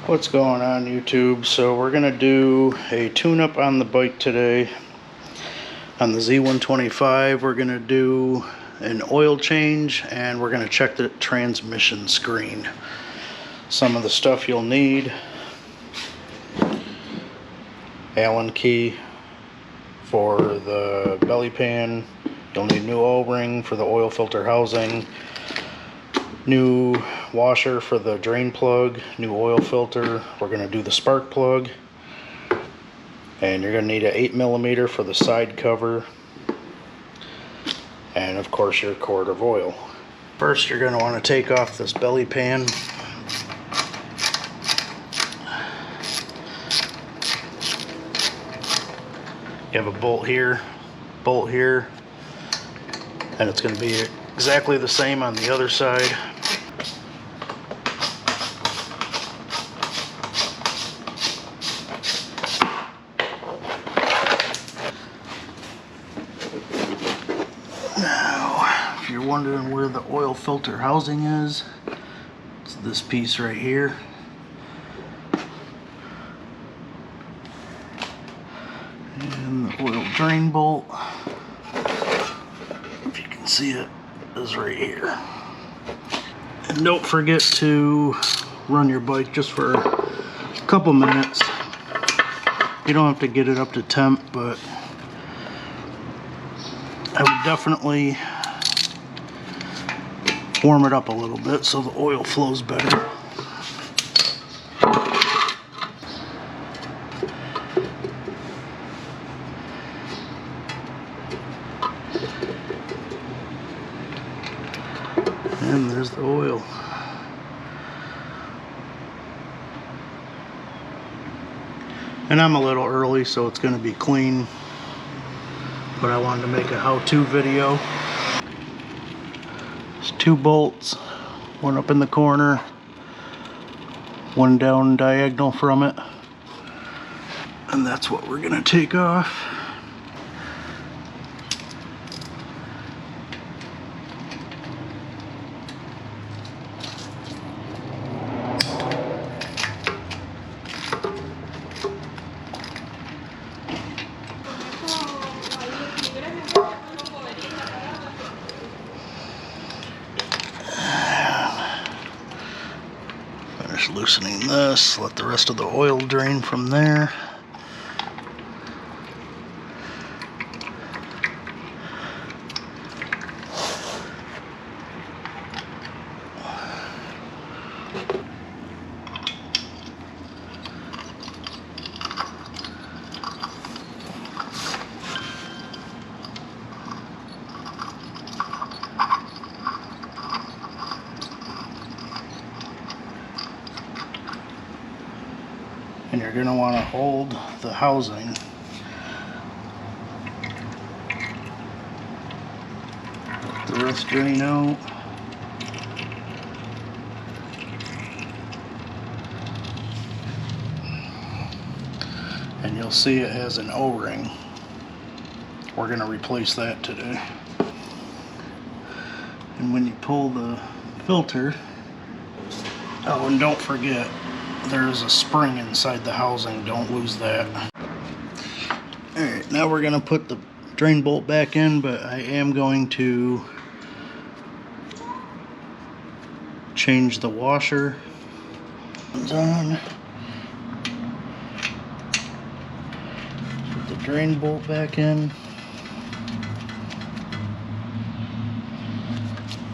What's going on, YouTube? So we're gonna do a tune-up on the bike today. On the Z125 we're gonna do an oil change and we're gonna check the transmission screen. Some of the stuff you'll need: Allen key for the belly pan, you'll need new O-ring for the oil filter housing, new washer for the drain plug, new oil filter. We're going to do the spark plug, and you're going to need an 8mm for the side cover, and of course your quart of oil. First you're going to want to take off this belly pan. You have a bolt here, and it's going to be exactly the same on the other side. Now, if you're wondering where the oil filter housing is, it's this piece right here. And the oil drain bolt, if you can see it, is right here. And don't forget to run your bike just for a couple minutes. You don't have to get it up to temp, but I would definitely warm it up a little bit so the oil flows better. And there's the oil. And I'm a little early, so it's going to be clean, but I wanted to make a how-to video. There's 2 bolts, one up in the corner, one down diagonal from it, and that's what we're going to take off. Finish loosening this, let the rest of the oil drain from there. And you're going to want to hold the housing let the rest drain out. And you'll see it has an O-ring. We're going to replace that today. And when you pull the filter, oh, and don't forget, there's a spring inside the housing, don't lose that. Alright, now we're going to put the drain bolt back in, but I am going to change the washer. It's on. Put the drain bolt back in.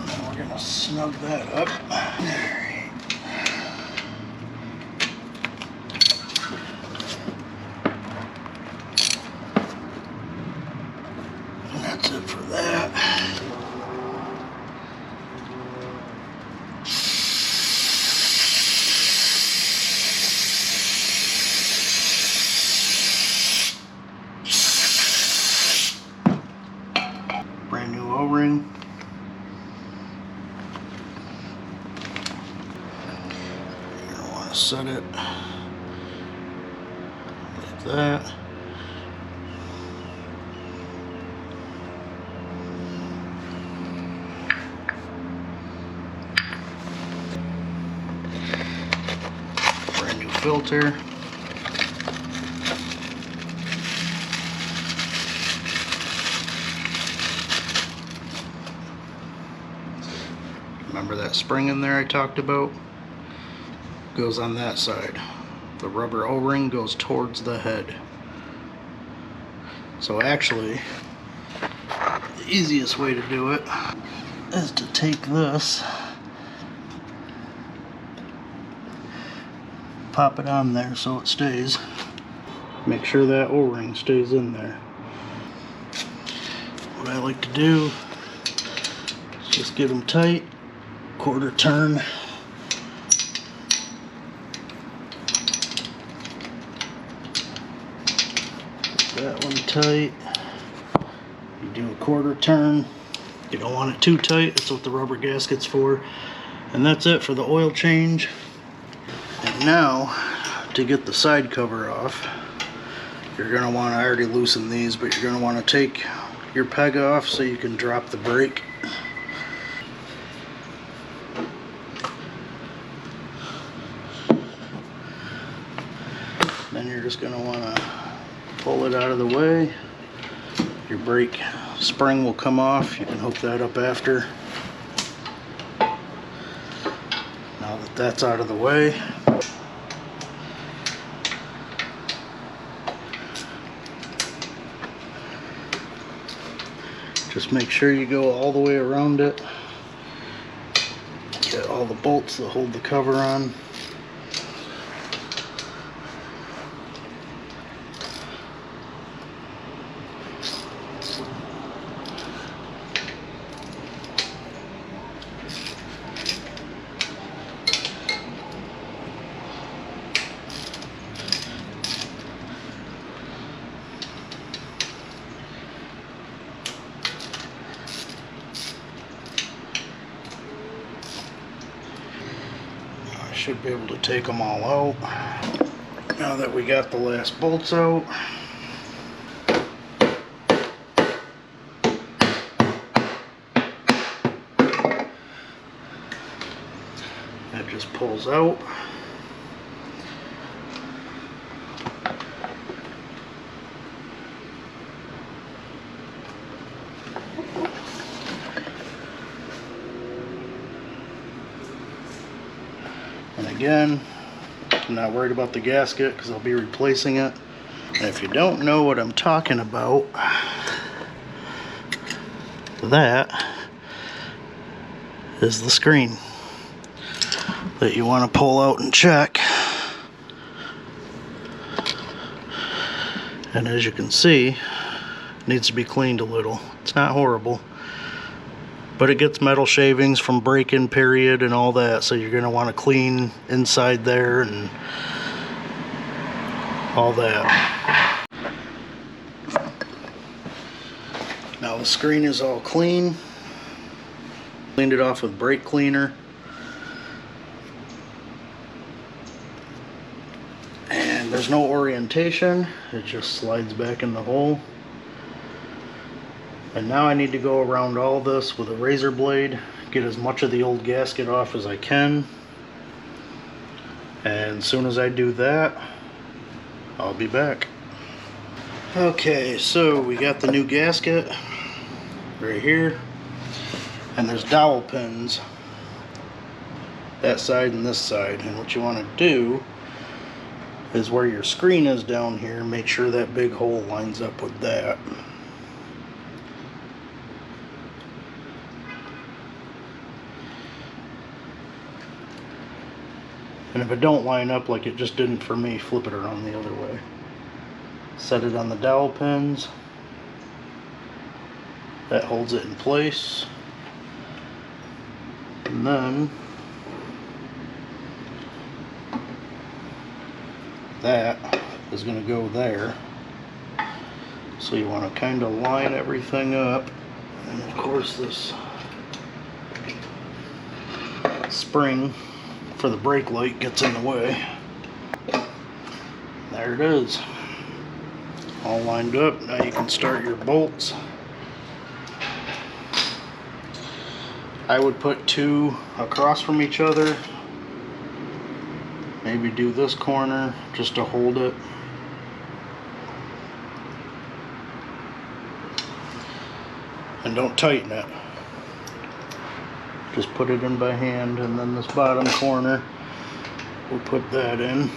And we're going to snug that up. That's it for that. Brand new O-ring. You're going to want to set it like that. filter. Remember that spring in there I talked about? Goes on that side. The rubber O-ring goes towards the head. So actually, the easiest way to do it is to take this, pop it on there so it stays. Make sure that O-ring stays in there. What I like to do is just get them tight, quarter turn. That one tight. You do a quarter turn. You don't want it too tight. That's what the rubber gasket's for. And that's it for the oil change. And now, to get the side cover off, you're going to want to, I already loosened these, but you're going to want to take your peg off so you can drop the brake. Then you're just going to want to pull it out of the way. Your brake spring will come off. You can hook that up after. Now that that's out of the way, just make sure you go all the way around it. Get all the bolts that hold the cover on. Should be able to take them all out. Now that we got the last bolts out, that just pulls out. And again, I'm not worried about the gasket because I'll be replacing it. And if you don't know what I'm talking about, that is the screen that you want to pull out and check. And as you can see, it needs to be cleaned a little. It's not horrible, but it gets metal shavings from break-in period and all that, so you're going to want to clean inside there and all that. Now the screen is all clean. Cleaned it off with brake cleaner. And there's no orientation, it just slides back in the hole. And now I need to go around all this with a razor blade, get as much of the old gasket off as I can. And as soon as I do that, I'll be back. Okay, so we got the new gasket right here. And there's dowel pins, that side and this side. And what you want to do is where your screen is down here, make sure that big hole lines up with that. And if it don't line up like it just didn't for me, flip it around the other way. Set it on the dowel pins. That holds it in place. And then that is going to go there. So you want to kind of line everything up. And of course this spring for the brake light gets in the way. There it is. All lined up. Now you can start your bolts. I would put two across from each other Maybe do this corner just to hold it. And don't tighten it. Just put it in by hand, and then this bottom corner, we'll put that in.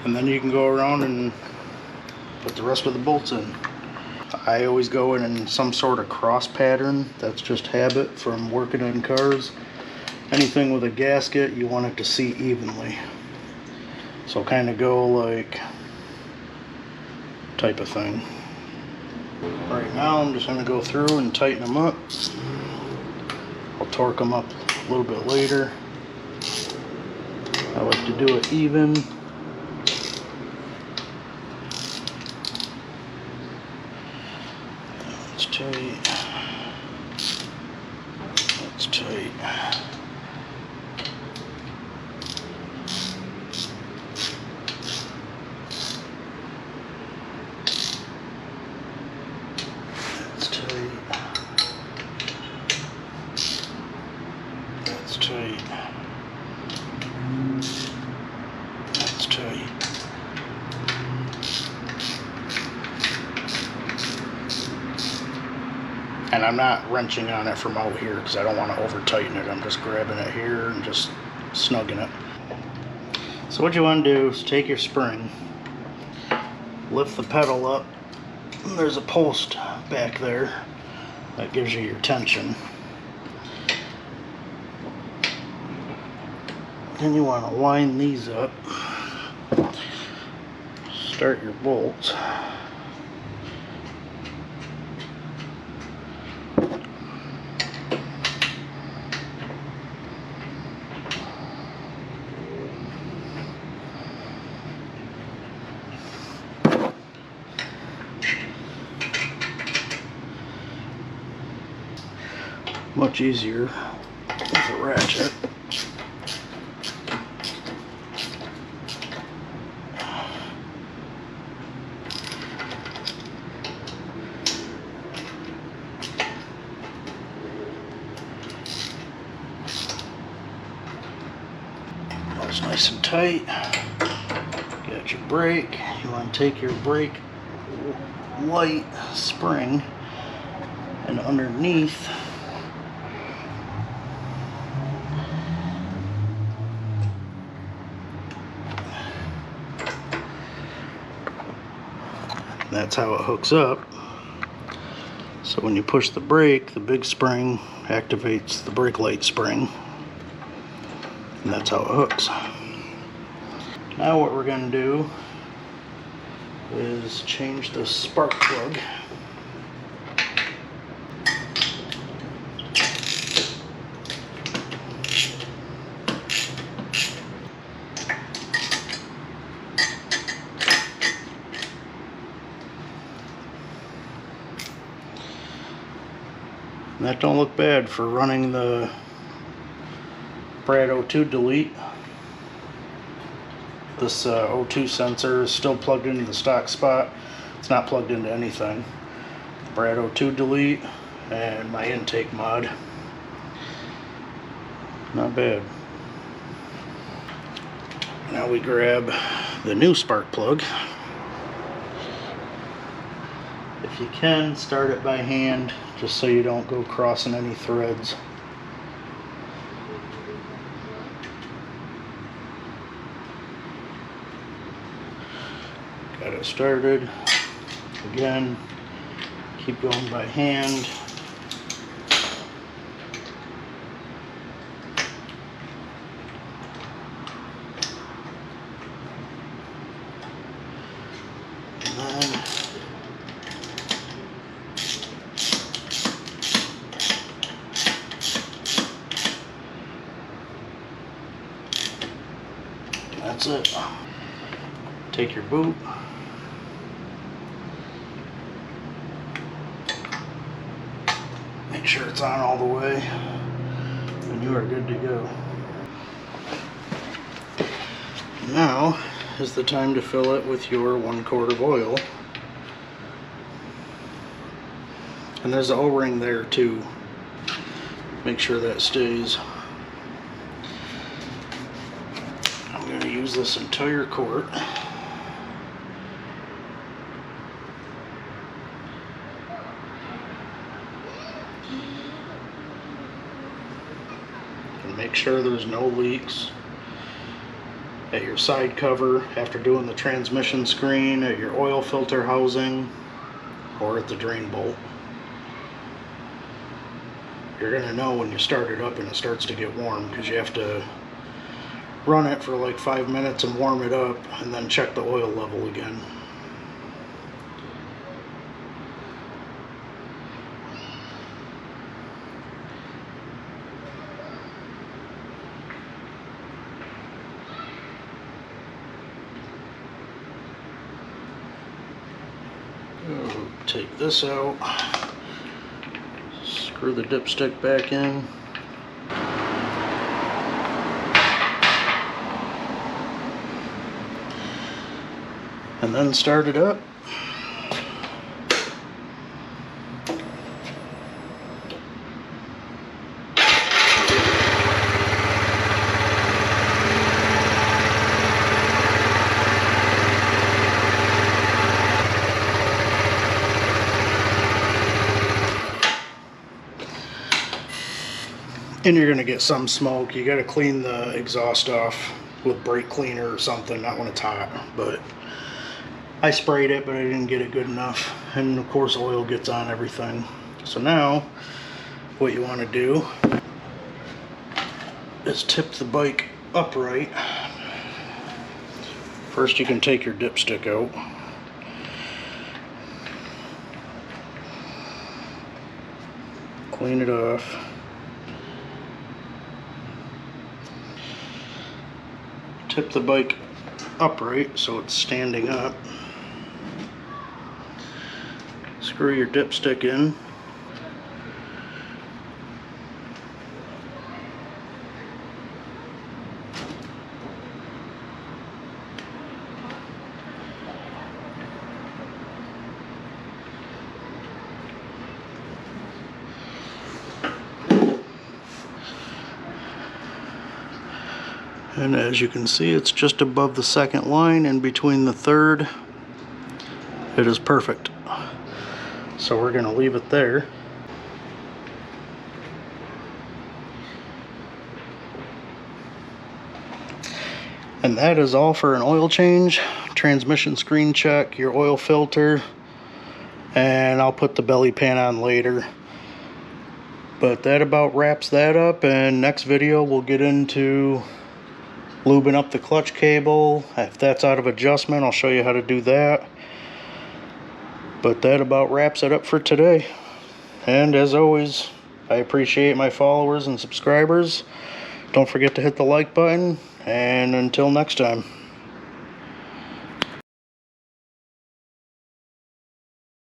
And then you can go around and put the rest of the bolts in. I always go in some sort of cross pattern. That's just habit from working on cars. Anything with a gasket, you want it to seat evenly. So kind of go like type of thing. Right now I'm just going to go through and tighten them up. I'll torque them up a little bit later. I like to do it even. That's tight. That's tight. That's tight. That's tight. And I'm not wrenching on it from out here because I don't want to over tighten it. I'm just grabbing it here and just snugging it. So what you want to do is take your spring, lift the pedal up, and there's a post back there that gives you your tension. Then you want to line these up, start your bolts. Much easier with a ratchet. That's nice and tight. Got your brake. You want to take your brake light spring and underneath that's how it hooks up. So when you push the brake, the big spring activates the brake light spring, and that's how it hooks. Now what we're going to do is change the spark plug. And that don't look bad for running the Brad O2 delete. This O2 sensor is still plugged into the stock spot. It's not plugged into anything. Brad O2 delete and my intake mod. Not bad. Now we grab the new spark plug. If you can, start it by hand, just so you don't go crossing any threads. Got it started. Again, keep going by hand. And then that's it. Take your boot. Make sure it's on all the way, and you are good to go. Now is the time to fill it with your 1 quart of oil. And there's the O-ring there too. Make sure that stays. I'm going to use this entire quart. And make sure there's no leaks at your side cover after doing the transmission screen, at your oil filter housing, or at the drain bolt. You're going to know when you start it up and it starts to get warm, because you have to run it for like 5 minutes and warm it up and then check the oil level again. Take this out, screw the dipstick back in, and then start it up. And you're going to get some smoke. You got to clean the exhaust off with brake cleaner or something, not when it's hot. But I sprayed it, but I didn't get it good enough. And of course oil gets on everything. So now what you want to do is tip the bike upright. First you can take your dipstick out. Clean it off. Tip the bike upright so it's standing up. Screw your dipstick in. And as you can see, it's just above the second line and between the third. It is perfect. So we're going to leave it there. And that is all for an oil change, transmission screen check, your oil filter, and I'll put the belly pan on later. But that about wraps that up, and next video we'll get into lubing up the clutch cable. If that's out of adjustment, I'll show you how to do that. But that about wraps it up for today. And as always, I appreciate my followers and subscribers. Don't forget to hit the like button, and until next time.